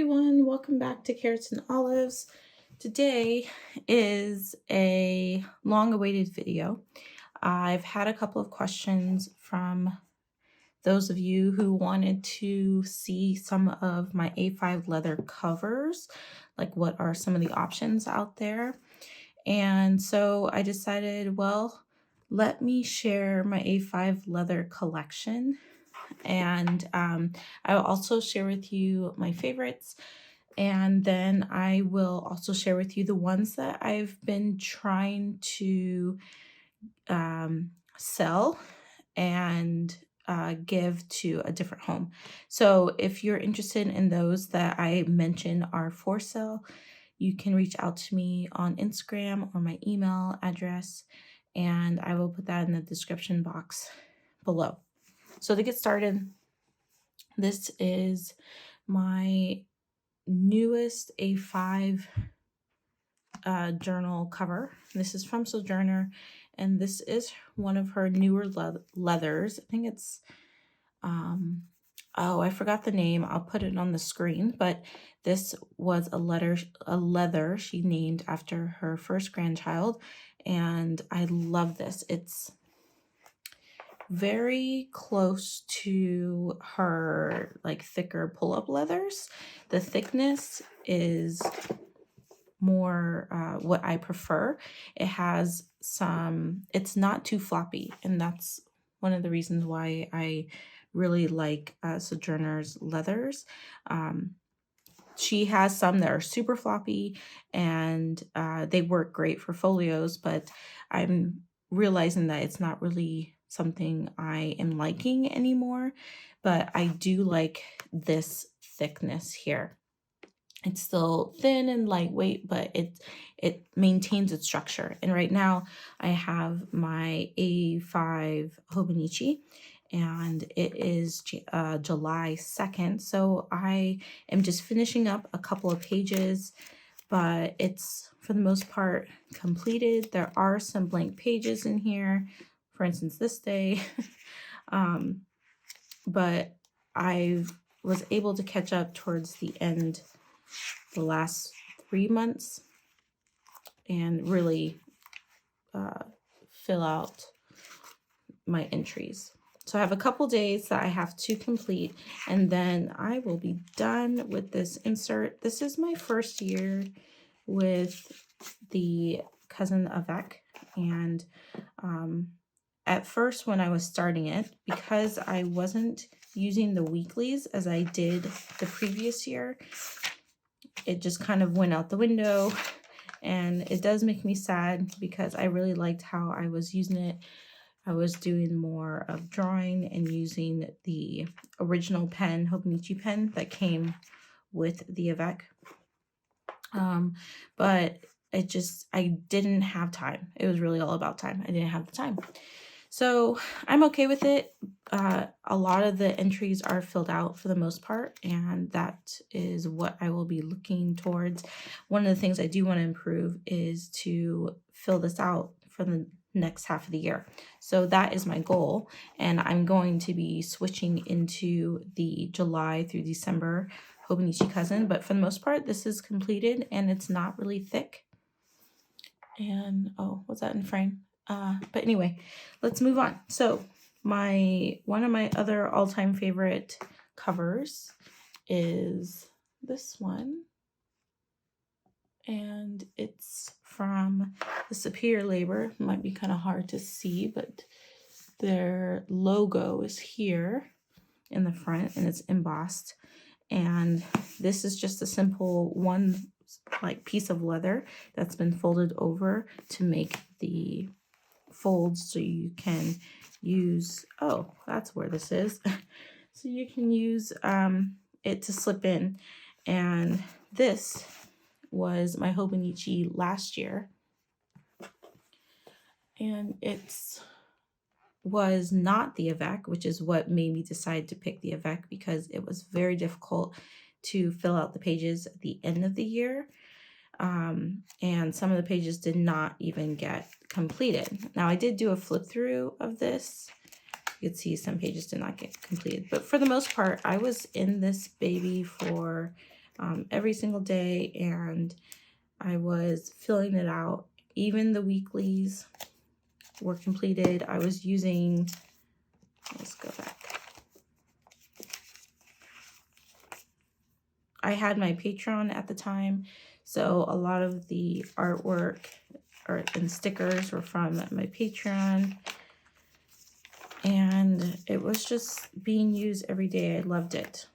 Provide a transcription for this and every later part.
everyone, welcome back to Carrots and Olives. Today is a long-awaited video. I've had a couple of questions from those of you who wanted to see some of my A5 leather covers, like what are some of the options out there. And so I decided, well, let me share my A5 leather collection. And I will also share with you my favorites. And then I will also share with you the ones that I've been trying to sell and give to a different home. So if you're interested in those that I mentioned are for sale, you can reach out to me on Instagram or my email address, and I will put that in the description box below. So to get started, this is my newest A5 journal cover. This is from Sojourner, and this is one of her newer leathers. I think it's, oh, I forgot the name. I'll put it on the screen, but this was a leather she named after her first grandchild, and I love this. It's very close to her like thicker pull-up leathers. The thickness is more what I prefer. It has some, it's not too floppy, and that's one of the reasons why I really like Sojourner's leathers. She has some that are super floppy, and they work great for folios, but I'm realizing that it's not really something I am liking anymore, but I do like this thickness here. It's still thin and lightweight, but it maintains its structure. And right now I have my A5 Hobonichi, and it is July 2nd. So I am just finishing up a couple of pages, but it's for the most part completed. There are some blank pages in here, for instance, this day. But I was able to catch up towards the end, the last 3 months, and really fill out my entries. So I have a couple days that I have to complete, and then I will be done with this insert. This is my first year with the Cousin Avec, and at first when I was starting it, because I wasn't using the weeklies as I did the previous year, it just kind of went out the window, and it does make me sad because I really liked how I was using it. I was doing more of drawing and using the original pen, Hobonichi pen, that came with the Avec. But I didn't have time. It was really all about time. I didn't have the time. So I'm okay with it. A lot of the entries are filled out for the most part, and that is what I will be looking towards. One of the things I do want to improve is to fill this out for the next half of the year. So that is my goal, and I'm going to be switching into the July through December Hobonichi Cousin, but for the most part this is completed, and it's not really thick. And oh, was that in frame? But anyway, let's move on. So one of my other all-time favorite covers is this one, and it's from the Superior Labor. It might be kind of hard to see, but their logo is here in the front, and it's embossed. And this is just a simple one like piece of leather that's been folded over to make the folds, so you can use, oh, that's where this is. So you can use it to slip in. And this was my Hobonichi last year, and it's was not the Avec, which is what made me decide to pick the Avec, because it was very difficult to fill out the pages at the end of the year. And some of the pages did not even get completed. Now I did do a flip through of this. You could see some pages did not get completed, but for the most part, I was in this baby for every single day, and I was filling it out. Even the weeklies were completed. I was using, let's go back. I had my Patreon at the time, so a lot of the artwork and stickers were from my Patreon, and it was just being used every day. I loved it.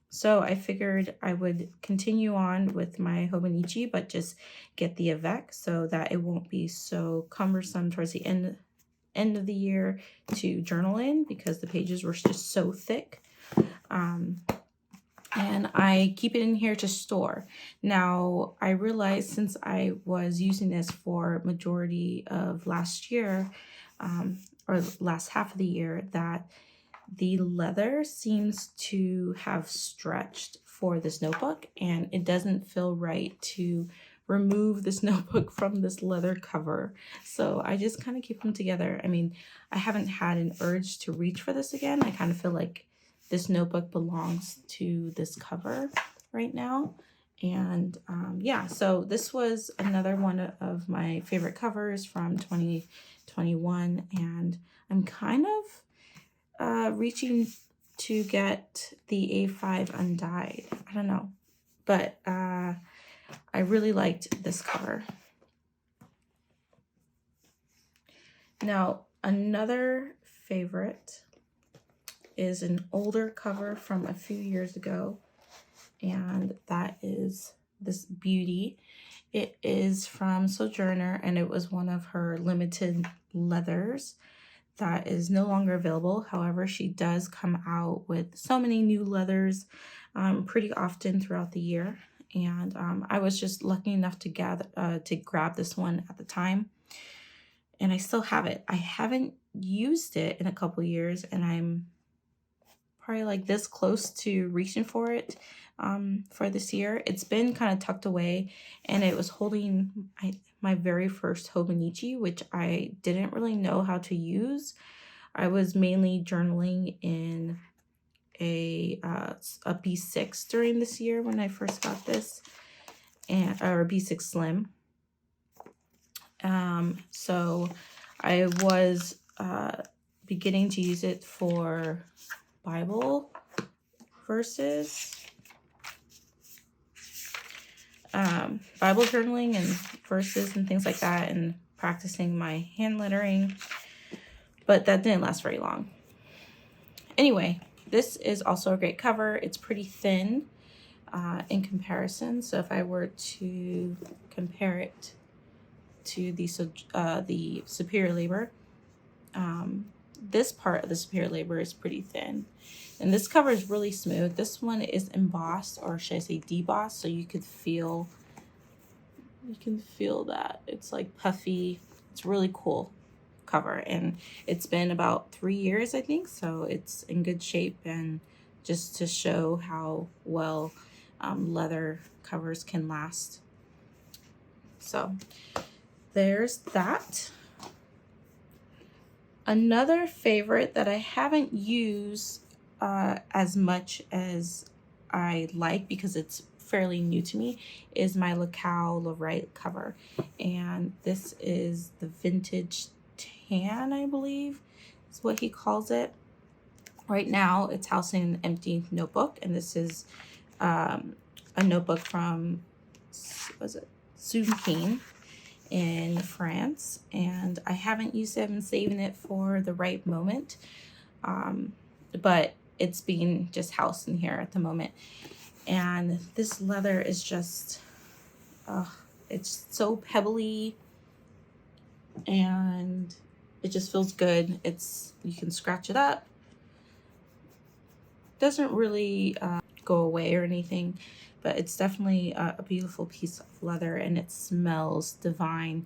So I figured I would continue on with my Hobonichi, but just get the avec so that it won't be so cumbersome towards the end of the year to journal in, because the pages were just so thick. And I keep it in here to store. Now, I realized since I was using this for majority of last year, or last half of the year, that the leather seems to have stretched for this notebook, and it doesn't feel right to remove this notebook from this leather cover. So I just kind of keep them together. I mean, I haven't had an urge to reach for this again. I kind of feel like this notebook belongs to this cover right now. And yeah, so this was another one of my favorite covers from 2021. And I'm kind of reaching to get the A5 Undyed. I don't know, but I really liked this cover. Now, another favorite is an older cover from a few years ago, and that is this beauty. It is from Sojourner, and it was one of her limited leathers that is no longer available. However, she does come out with so many new leathers pretty often throughout the year, and I was just lucky enough to grab this one at the time, and I still have it. I haven't used it in a couple years, and I'm probably like this close to reaching for it for this year. It's been kind of tucked away, and it was holding my very first Hobonichi, which I didn't really know how to use. I was mainly journaling in a B6 during this year when I first got this, or B6 Slim. So I was beginning to use it for Bible verses, Bible journaling and verses and things like that, and practicing my hand lettering, but that didn't last very long. Anyway, this is also a great cover. It's pretty thin in comparison, so if I were to compare it to the Superior Labor, this part of the Superior Labor is pretty thin, and this cover is really smooth. This one is embossed, or should I say debossed, so you can feel that it's like puffy. It's really cool cover, and it's been about 3 years, I think, so it's in good shape, and just to show how well leather covers can last. So there's that. Another favorite that I haven't used as much as I like, because it's fairly new to me, is my Lorite cover. And this is the Vintage Tan, I believe is what he calls it. Right now, it's housing an empty notebook, and this is a notebook from, was it Sojourner in France, and I haven't used it. I'm saving it for the right moment, but it's being just housed in here at the moment. And this leather is just it's so pebbly, and it just feels good. You can scratch it up, doesn't really go away or anything, but it's definitely a beautiful piece of leather, and it smells divine.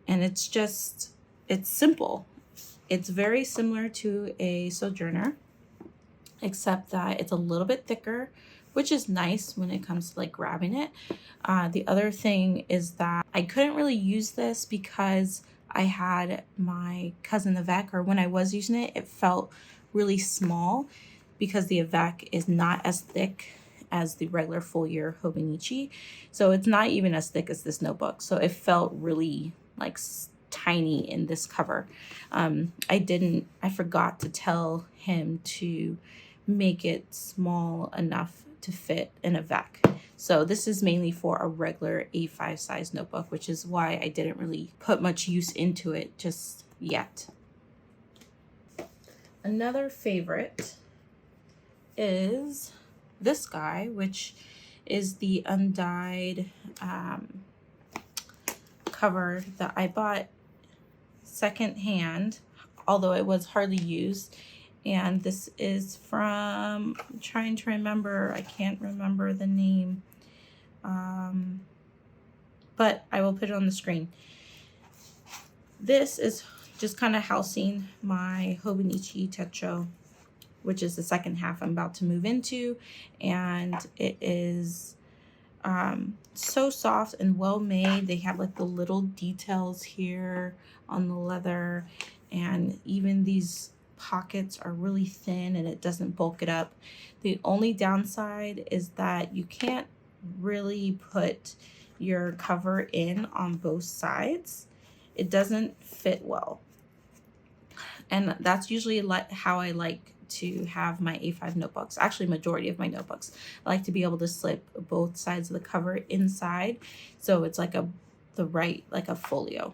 And it's simple. It's very similar to a Sojourner, except that it's a little bit thicker, which is nice when it comes to like grabbing it. The other thing is that I couldn't really use this because I had my cousin Avec, or when I was using it, it felt really small because the Avec is not as thick as the regular full-year Hobonichi. So it's not even as thick as this notebook. So it felt really like tiny in this cover. I forgot to tell him to make it small enough to fit in a VEC. So this is mainly for a regular A5 size notebook, which is why I didn't really put much use into it just yet. Another favorite is this guy, which is the Undyed cover that I bought secondhand, although it was hardly used. And this is from, I'm trying to remember, I can't remember the name, but I will put it on the screen. This is just kind of housing my Hobonichi Techo, which is the second half I'm about to move into. And it is so soft and well made. They have like the little details here on the leather, and even these pockets are really thin and it doesn't bulk it up. The only downside is that you can't really put your cover in on both sides. It doesn't fit well, and that's usually how I like to have my A5 notebooks. Actually, majority of my notebooks, I like to be able to slip both sides of the cover inside, so it's like like a folio.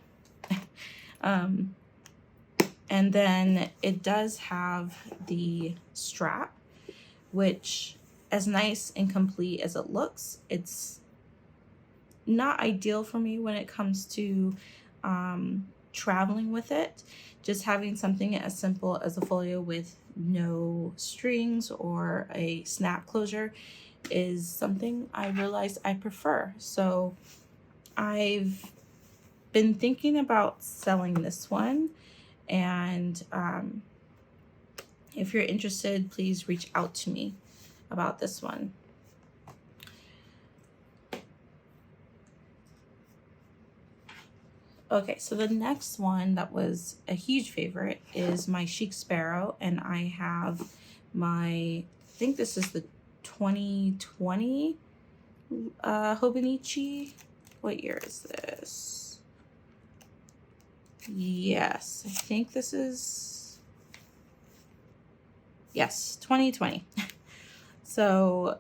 And then it does have the strap, which, as nice and complete as it looks, it's not ideal for me when it comes to traveling with it. Just having something as simple as a folio with no strings or a snap closure is something I realized I prefer. So I've been thinking about selling this one, and if you're interested, please reach out to me about this one. Okay, so the next one that was a huge favorite is my Chic Sparrow, and I have I think this is the 2020 Hobonichi. What year is this? Yes, I think this is, yes, 2020. So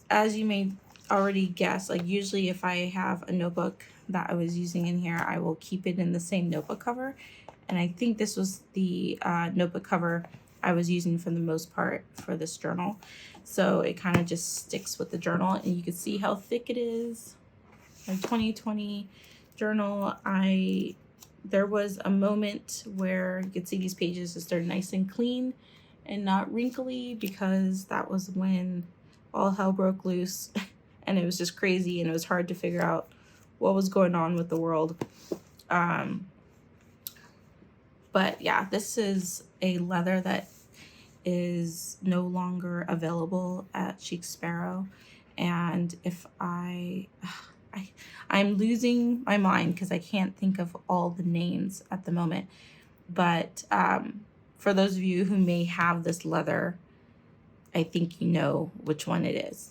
as you may already guess, like usually if I have a notebook that I was using in here, I will keep it in the same notebook cover. And I think this was the notebook cover I was using for the most part for this journal. So it kind of just sticks with the journal, and you can see how thick it is. My 2020 journal, there was a moment where you could see these pages just are nice and clean and not wrinkly, because that was when all hell broke loose and it was just crazy and it was hard to figure out what was going on with the world. But yeah, this is a leather that is no longer available at Chic Sparrow, and if I'm losing my mind because I can't think of all the names at the moment. But for those of you who may have this leather, I think you know which one it is.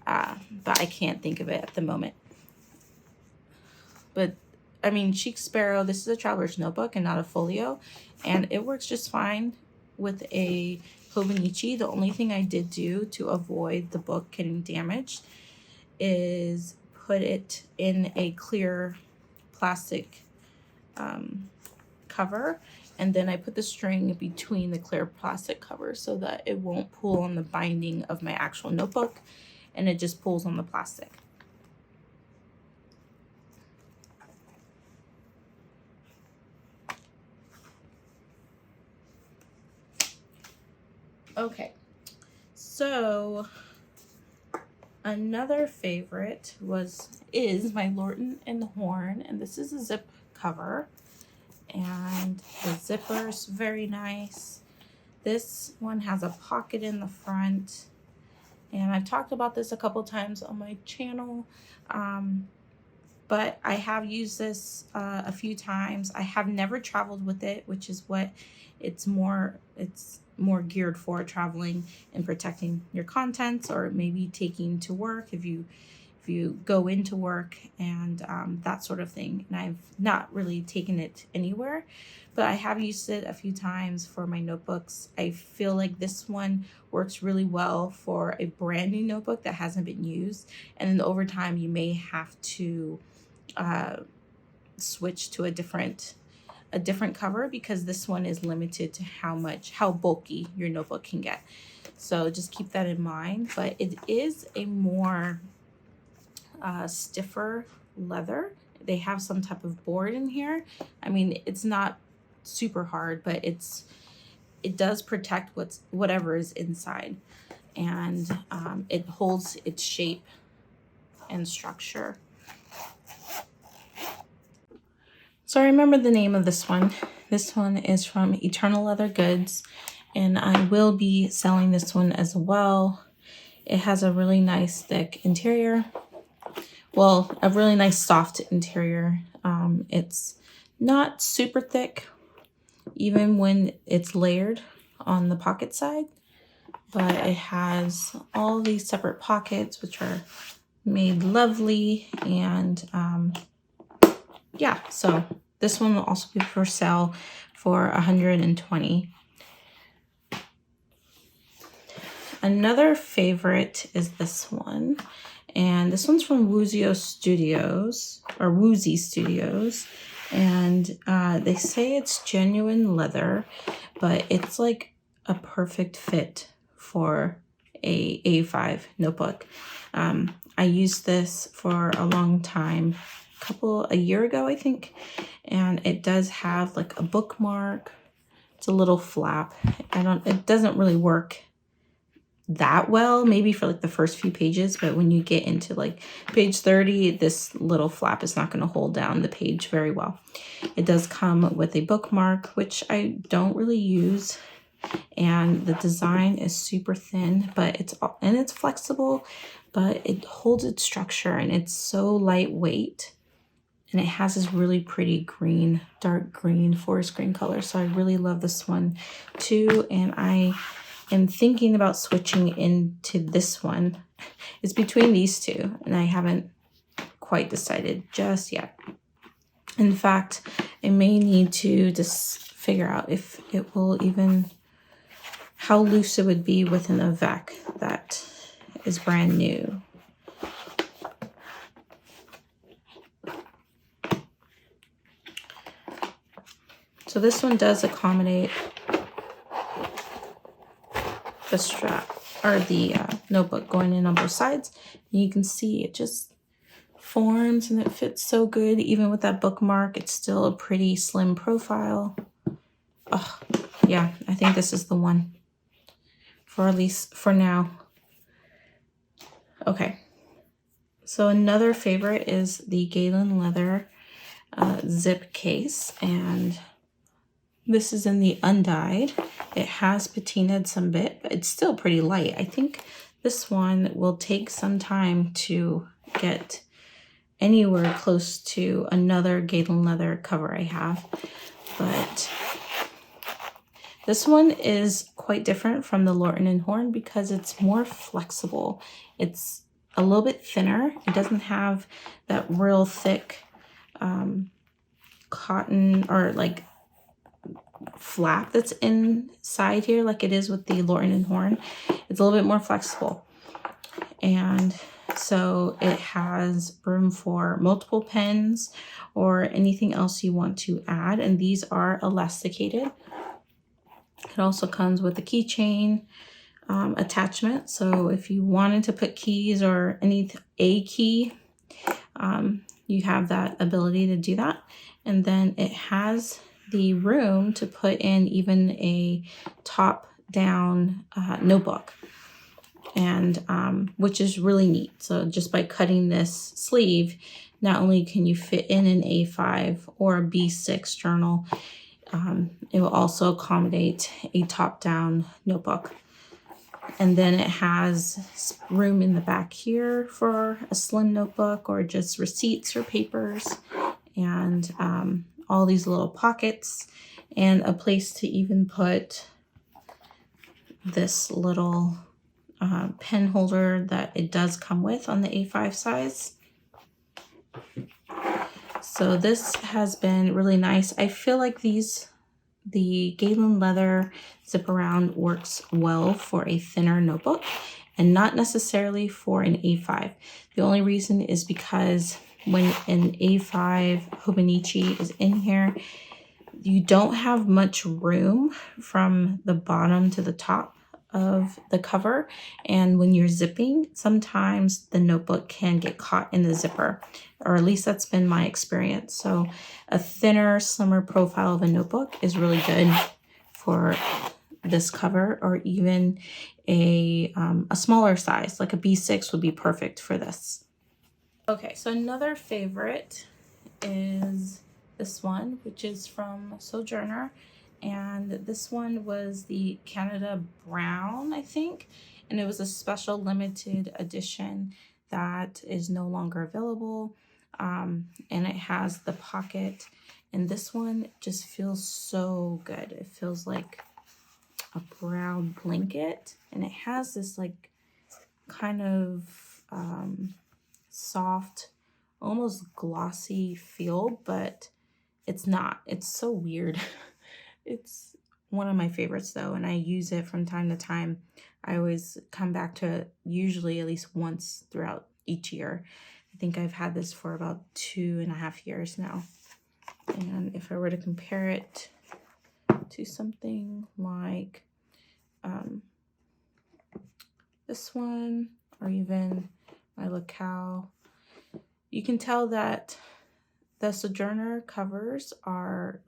But I can't think of it at the moment. But I mean, Chic Sparrow, this is a traveler's notebook and not a folio, and it works just fine with a Hobonichi. The only thing I did do to avoid the book getting damaged is put it in a clear plastic cover, and then I put the string between the clear plastic cover so that it won't pull on the binding of my actual notebook, and it just pulls on the plastic. Okay, so another favorite is my Lorton and Horn, and this is a zip cover, and the zipper's very nice. This one has a pocket in the front, and I've talked about this a couple times on my channel. but I have used this a few times. I have never traveled with it, which is what it's more geared for, traveling and protecting your contents, or maybe taking to work if you go into work and that sort of thing. And I've not really taken it anywhere, but I have used it a few times for my notebooks. I feel like this one works really well for a brand new notebook that hasn't been used, and then over time you may have to switch to a different cover, because this one is limited to how bulky your notebook can get. So just keep that in mind. But it is a more stiffer leather. They have some type of board in here. I mean, it's not super hard, but it does protect whatever is inside, and it holds its shape and structure. So I remember the name of this one. This one is from Eternal Leather Goods, and I will be selling this one as well. It has a really nice thick interior. Well, a really nice soft interior. It's not super thick, even when it's layered on the pocket side, but it has all these separate pockets, which are made lovely. And yeah, so this one will also be for sale for $120. Another favorite is this one. And this one's from Woozy Studios, and they say it's genuine leather, but it's like a perfect fit for a A5 notebook. I used this for a long time, a year ago, I think, and it does have like a bookmark. It's a little flap. It doesn't really work that well, maybe for like the first few pages, but when you get into like page 30, this little flap is not going to hold down the page very well. It does come with a bookmark, which I don't really use, and the design is super thin, but it's flexible, but it holds its structure, and it's so lightweight, and it has this really pretty green, dark green, forest green color. So I really love this one too, and I am thinking about switching into this one. It's between these two, and I haven't quite decided just yet. In fact, I may need to just figure out if it will how loose it would be within a VAC that is brand new. So this one does accommodate the strap or the notebook going in on both sides. And you can see it just forms, and it fits so good. Even with that bookmark, it's still a pretty slim profile. Oh, yeah, I think this is the one, for at least for now. Okay, so another favorite is the Jalen leather zip case, and this is in the Undyed. It has patinaed some bit, but it's still pretty light. I think this one will take some time to get anywhere close to another Jalen leather cover I have, but this one is quite different from the Lorton & Horn because it's more flexible. It's a little bit thinner. It doesn't have that real thick cotton or like flap that's inside here like it is with the Lorton & Horn. It's a little bit more flexible, and so it has room for multiple pens or anything else you want to add, and these are elasticated. It also comes with a keychain attachment, so if you wanted to put keys or a key, you have that ability to do that. And then it has the room to put in even a top-down notebook, and which is really neat. So just by cutting this sleeve, not only can you fit in an A5 or a B6 journal, it will also accommodate a top-down notebook. And then it has room in the back here for a slim notebook or just receipts or papers, and all these little pockets, and a place to even put this little pen holder that it does come with on the A5 size. So this has been really nice. I feel like the Jalen leather zip around works well for a thinner notebook and not necessarily for an A5. The only reason is because when an A5 Hobonichi is in here, you don't have much room from the bottom to the top of the cover, and when you're zipping, sometimes the notebook can get caught in the zipper, or at least that's been my experience. So a thinner, slimmer profile of a notebook is really good for this cover, or even a smaller size, like a B6 would be perfect for this. Okay, so another favorite is this one, which is from Sojourner, and this one was the Canada Brown, I think, and it was a special limited edition that is no longer available, and it has the pocket, and this one just feels so good. It feels like a brown blanket, and it has this like kind of soft, almost glossy feel, but it's not. It's so weird. It's one of my favorites though, and I use it from time to time. I always come back to it usually at least once throughout each year. I think I've had this for about 2.5 years now. And if I were to compare it to something like this one, or even my locale, you can tell that the Sojourner covers are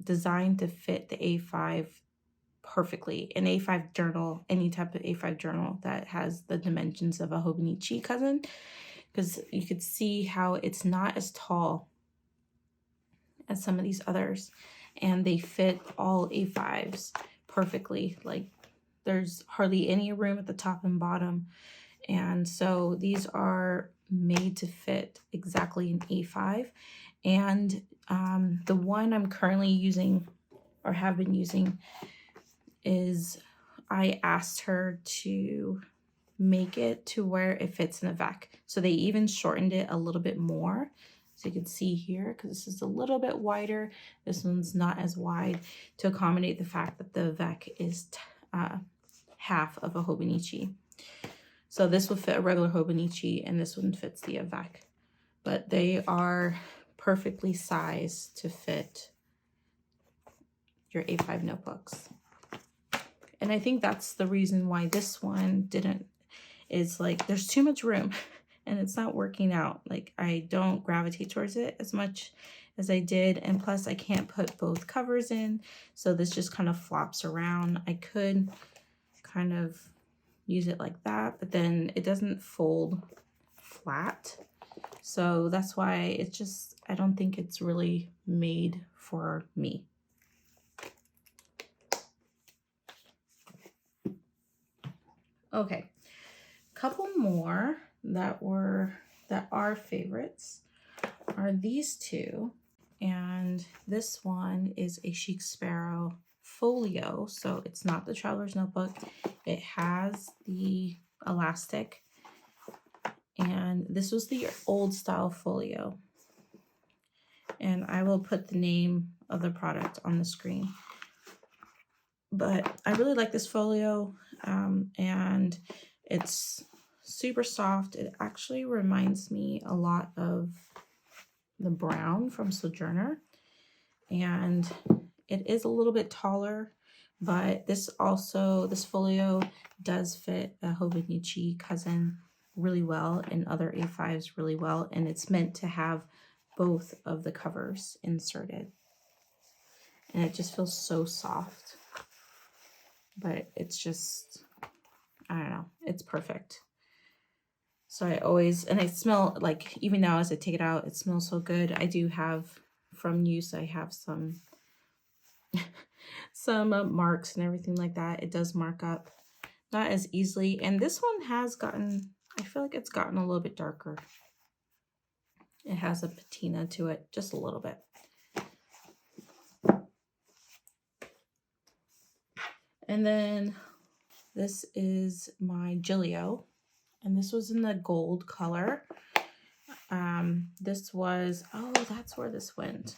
designed to fit the A5 perfectly. An A5 journal, any type of A5 journal that has the dimensions of a Hobonichi cousin, because you could see how it's not as tall as some of these others, and they fit all A5s perfectly. Like there's hardly any room at the top and bottom, and so these are made to fit exactly an A5. And the one I'm currently using, or have been using, is I asked her to make it to where it fits in the back. So they even shortened it a little bit more. So you can see here, because this is a little bit wider, this one's not as wide, to accommodate the fact that the VEC is half of a Hobonichi. So this would fit a regular Hobonichi, and this one fits the VEC. But they are perfectly sized to fit your A5 notebooks. And I think that's the reason why this one didn't, is like there's too much room and it's not working out. Like I don't gravitate towards it as much as I did, and plus I can't put both covers in, so this just kind of flops around. I could kind of use it like that, but then it doesn't fold flat. So that's why it's just, I don't think it's really made for me. Okay, couple more that are favorites are these two, and this one is a Chic Sparrow folio, so it's not the traveler's notebook. It has the elastic, and this was the old style folio, and I will put the name of the product on the screen. But I really like this folio, and it's super soft. It actually reminds me a lot of the brown from Sojourner, and it is a little bit taller, but this folio does fit a Hobonichi cousin really well, and other A5s really well, and it's meant to have both of the covers inserted, and it just feels so soft. But it's just, I don't know, it's perfect. So I always, and I smell, like, even now as I take it out, it smells so good. I do have, from use, I have some some marks and everything like that. It does mark up, not as easily. And this one has gotten, I feel like it's gotten a little bit darker. It has a patina to it, just a little bit. And then this is my Gilio, and this was in the gold color. This was, oh, that's where this went.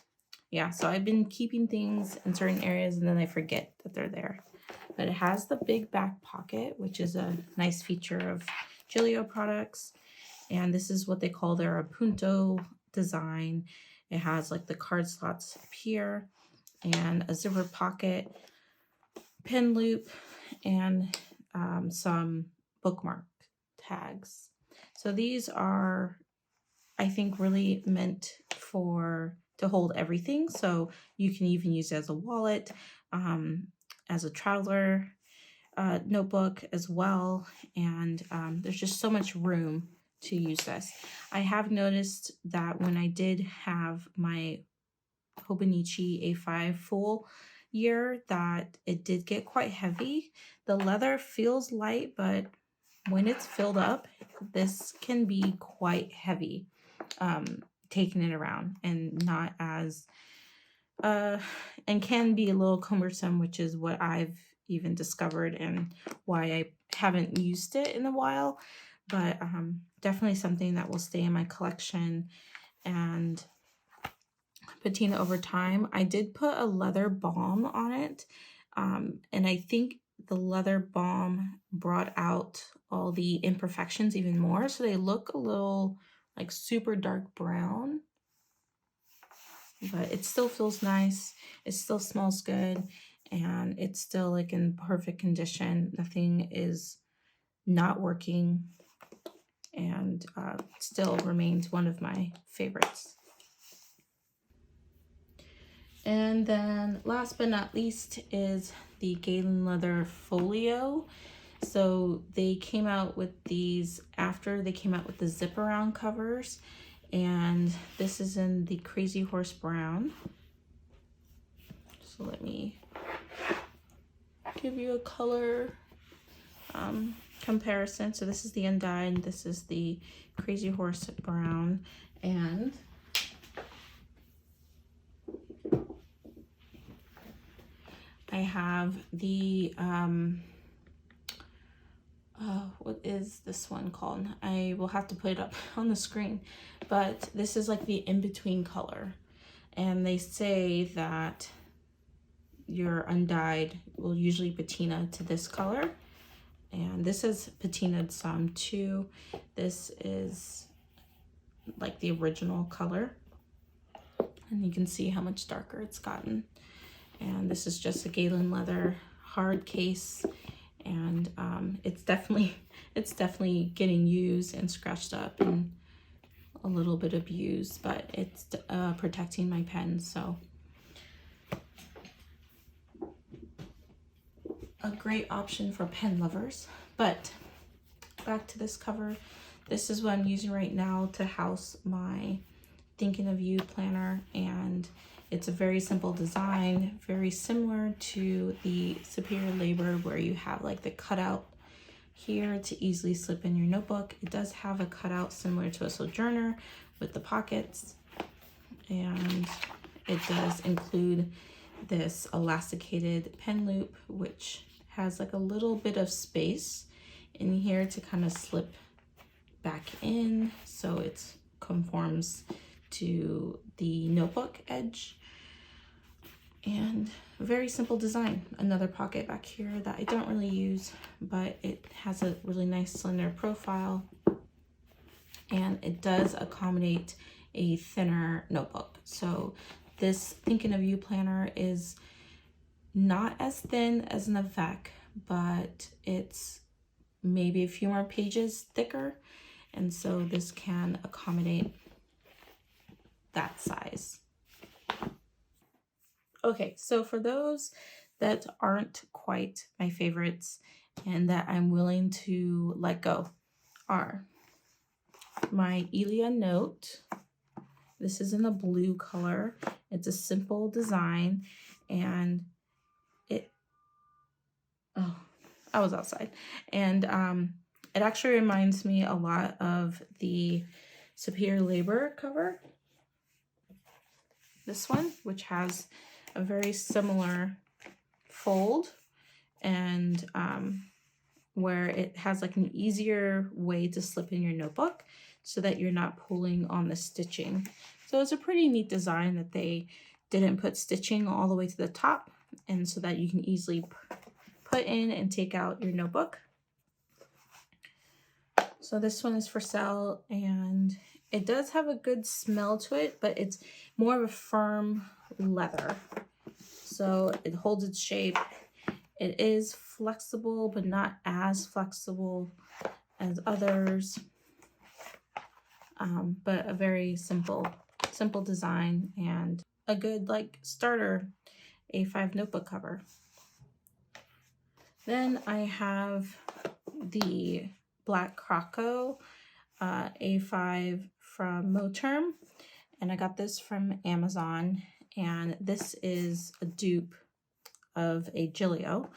Yeah, so I've been keeping things in certain areas and then I forget that they're there. But it has the big back pocket, which is a nice feature of Gilio products. And this is what they call their Punto design. It has like the card slots up here and a zipper pocket, pen loop, and some bookmark tags. So these are, I think, really meant to hold everything. So you can even use it as a wallet, as a traveler notebook as well. And there's just so much room to use this. I have noticed that when I did have my Hobonichi A5 full year, that it did get quite heavy. The leather feels light, but when it's filled up, this can be quite heavy, taking it around, and not as and can be a little cumbersome, which is what I've even discovered and why I haven't used it in a while. But definitely something that will stay in my collection and patina over time. I did put a leather balm on it, and I think the leather balm brought out all the imperfections even more, so they look a little like super dark brown, but it still feels nice. It still smells good, and it's still like in perfect condition. Nothing is not working, and still remains one of my favorites. And then last but not least is the Jalen Leather Folio. So they came out with these after they came out with the zip around covers, and this is in the Crazy Horse Brown. So let me give you a color comparison. So this is the Undyed, and this is the Crazy Horse Brown, and I have the what is this one called? I will have to put it up on the screen, but this is like the in-between color, and they say that your Undyed will usually patina to this color, and this is patinaed some too. This is like the original color, and you can see how much darker it's gotten. And this is just a Galen leather hard case, and it's definitely getting used and scratched up and a little bit abused, but it's protecting my pen. So a great option for pen lovers. But back to this cover. This is what I'm using right now to house my Thinking of You planner, and it's a very simple design, very similar to the Superior Labor, where you have like the cutout here to easily slip in your notebook. It does have a cutout similar to a Sojourner with the pockets, and it does include this elasticated pen loop, which has like a little bit of space in here to kind of slip back in, so it conforms to the notebook edge. And a very simple design. Another pocket back here that I don't really use, but it has a really nice slender profile, and it does accommodate a thinner notebook. So this Thinking of You planner is not as thin as an Avec, but it's maybe a few more pages thicker, and so this can accommodate that size. Okay, so for those that aren't quite my favorites and that I'm willing to let go are my Elia Note. This is in a blue color. It's a simple design, and Oh, I was outside. And it actually reminds me a lot of the Superior Labor cover. This one, which has a very similar fold, and where it has like an easier way to slip in your notebook so that you're not pulling on the stitching. So it's a pretty neat design that they didn't put stitching all the way to the top, and so that you can easily put in and take out your notebook. So this one is for sale, and it does have a good smell to it, but it's more of a firm leather. So it holds its shape. It is flexible, but not as flexible as others. But a very simple design and a good like starter A5 notebook cover. Then I have the Black Croco A5 from Moterm, and I got this from Amazon, and this is a dupe of a Gilio,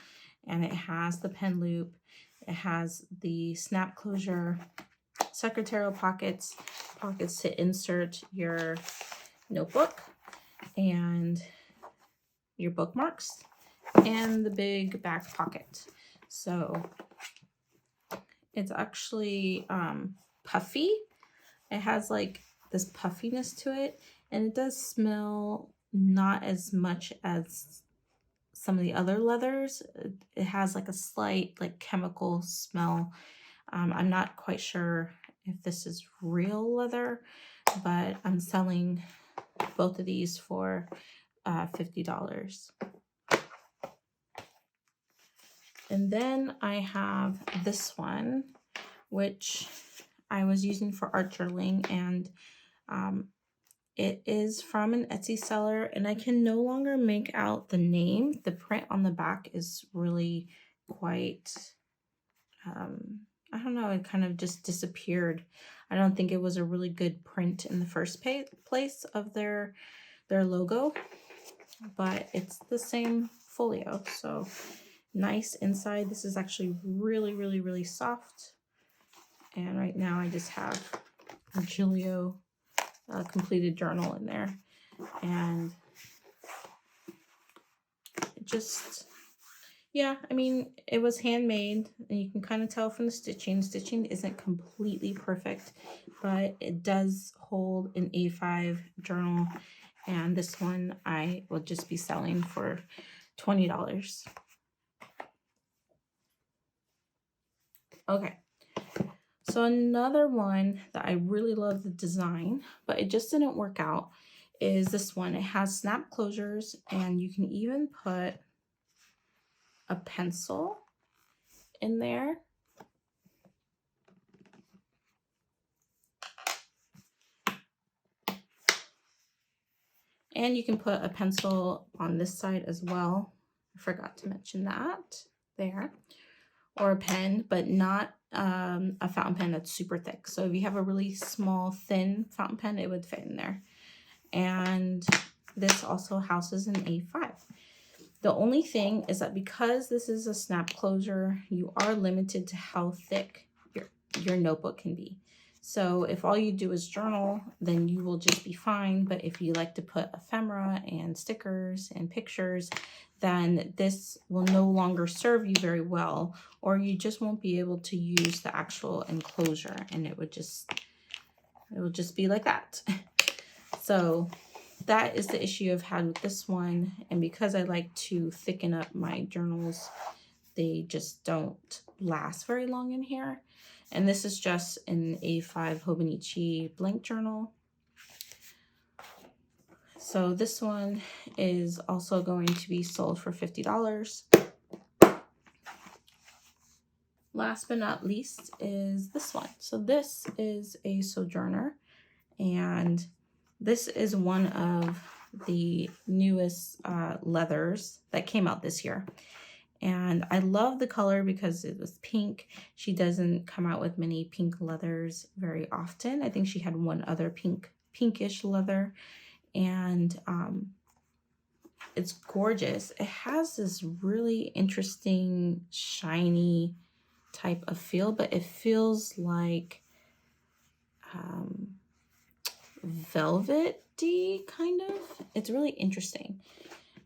and it has the pen loop, it has the snap closure, secretarial pockets to insert your notebook and your bookmarks, and the big back pocket. So it's actually puffy. It has like this puffiness to it, and it does smell not as much as some of the other leathers. It has like a slight like chemical smell. I'm not quite sure if this is real leather, but I'm selling both of these for $50. And then I have this one, which I was using for art journaling, and it is from an Etsy seller, and I can no longer make out the name. The print on the back is really quite, I don't know, it kind of just disappeared. I don't think it was a really good print in the first place of their logo, but it's the same folio. So nice inside. This is actually really, really, really soft. And right now I just have a Gilio completed journal in there, and it just, yeah, I mean, it was handmade, and you can kind of tell from the stitching. Stitching isn't completely perfect, but it does hold an A5 journal, and this one I will just be selling for $20. Okay. So another one that I really love the design, but it just didn't work out, is this one. It has snap closures, and you can even put a pencil in there. And you can put a pencil on this side as well. I forgot to mention that there. Or a pen, but not a fountain pen that's super thick. So if you have a really small, thin fountain pen, it would fit in there. And this also houses an A5. The only thing is that because this is a snap closure, you are limited to how thick your notebook can be. So if all you do is journal, then you will just be fine. But if you like to put ephemera and stickers and pictures, then this will no longer serve you very well, or you just won't be able to use the actual enclosure, and it will just be like that. So that is the issue I've had with this one. And because I like to thicken up my journals, they just don't last very long in here. And this is just an A5 Hobonichi blank journal. So this one is also going to be sold for $50. Last but not least is this one. So this is a Sojourner, and this is one of the newest leathers that came out this year. And I love the color because it was pink. She doesn't come out with many pink leathers very often. I think she had one other pinkish leather. And It's gorgeous. It has this really interesting, shiny type of feel, but it feels like velvety kind of. It's really interesting.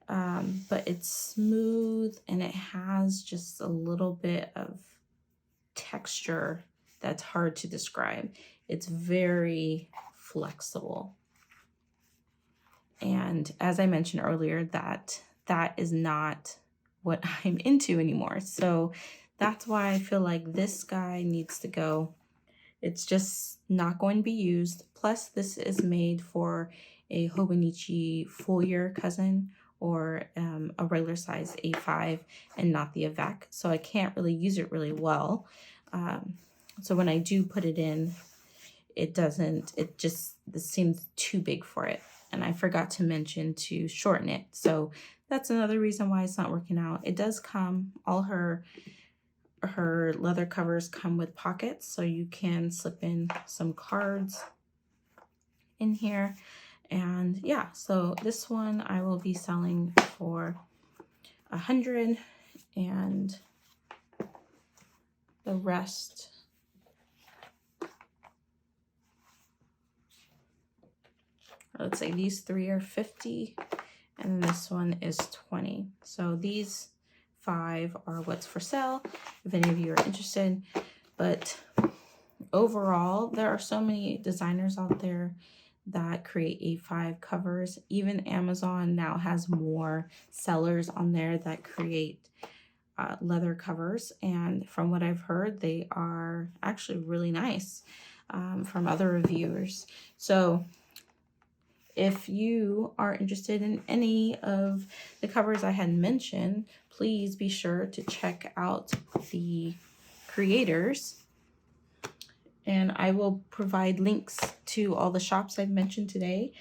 But it's smooth and it has just a little bit of texture that's hard to describe. It's very flexible. And as I mentioned earlier, that is not what I'm into anymore. So that's why I feel like this guy needs to go. It's just not going to be used. Plus, this is made for a Hobonichi full-year cousin or a regular size A5 and not the Avec. So I can't really use it really well. So when I do put it in, this seems too big for it. And I forgot to mention to shorten it. So that's another reason why it's not working out. It does come, all her leather covers come with pockets, so you can slip in some cards in here. And yeah, so this one I will be selling for $100, and the rest, let's say these three are $50, and then this one is $20. So these 5 are what's for sale if any of you are interested. But overall, there are so many designers out there that create A5 covers. Even Amazon now has more sellers on there that create leather covers, and from what I've heard, they are actually really nice from other reviewers. So if you are interested in any of the covers I had mentioned, please be sure to check out the creators. And I will provide links to all the shops I've mentioned today.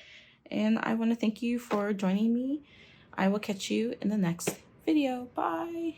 And I want to thank you for joining me. I will catch you in the next video. Bye.